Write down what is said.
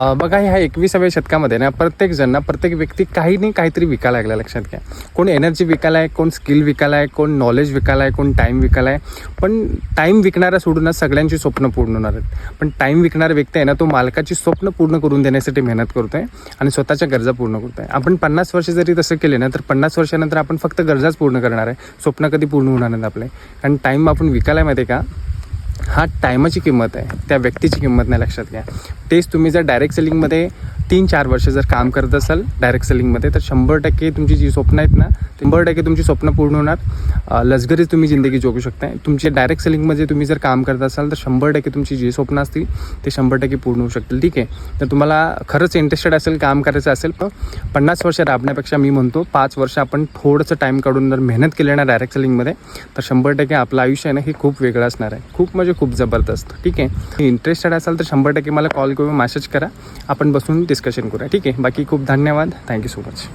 बघा, ह्या 21व्या शतकामध्ये ना प्रत्येक व्यक्ती काही नाही काहीतरी विकायला लागला. लक्षात घ्या, कोण एनर्जी विकायला आहे, कोण स्किल विकायला आहे, कोण नॉलेज विकायला आहे, कोण टाईम विकायला आहे. पण टाईम विकणारा सोडूनच सगळ्यांची स्वप्न पूर्ण होणार आहेत. पण टाईम विकणारा व्यक्ती आहे ना, तो मालकाची स्वप्न पूर्ण करून देण्यासाठी मेहनत करतो आहे आणि स्वतःच्या गरजा पूर्ण करतो आहे. आपण 50 वर्ष जरी तसं केले ना, तर 50 वर्षानंतर आपण फक्त गरजाच पूर्ण करणार आहे, स्वप्न कधी पूर्ण होणार नाहीत आपले. कारण टाईम आपण विकायला माहिती आहे का, हा टायमाची किंमत आहे, त्या व्यक्तीची किंमत नाही. लक्षात घ्या. तेच तुम्ही जर डायरेक्ट सेलिंगमध्ये 3-4 वर्ष जर काम करत असाल डायरेक्ट सेलिंगमध्ये, तर 100% तुमची जी स्वप्न आहेत ना, 100% तुमची स्वप्न पूर्ण होणार. लक्झरीज तुम्ही जिंदगी जगू शकताय. तुमची डायरेक्ट सेलिंगमध्ये तुम्ही जर काम करत असाल तर 100% तुमची जी स्वप्न असतील ते 100% पूर्ण होऊ शकतील. ठीक आहे. तर तुम्हाला खरंच इंटरेस्टेड असेल, काम करायचं असेल, पण 50 वर्ष राबण्यापेक्षा मी म्हणतो 5 वर्ष आपण थोडंसं टाईम काढून जर मेहनत केली ना डायरेक्ट सेलिंगमध्ये, तर 100% आपलं आयुष्य आहे ना हे खूप वेगळं असणार आहे, खूप म्हणजे खूप जबरदस्त. ठीक आहे. इंटरेस्टेड असाल तर 100% मला कॉल किंवा मेसेज करा, आपण बसून डिस्कशन करूया. ठीक आहे. बाकी खूप धन्यवाद. Thank you so much.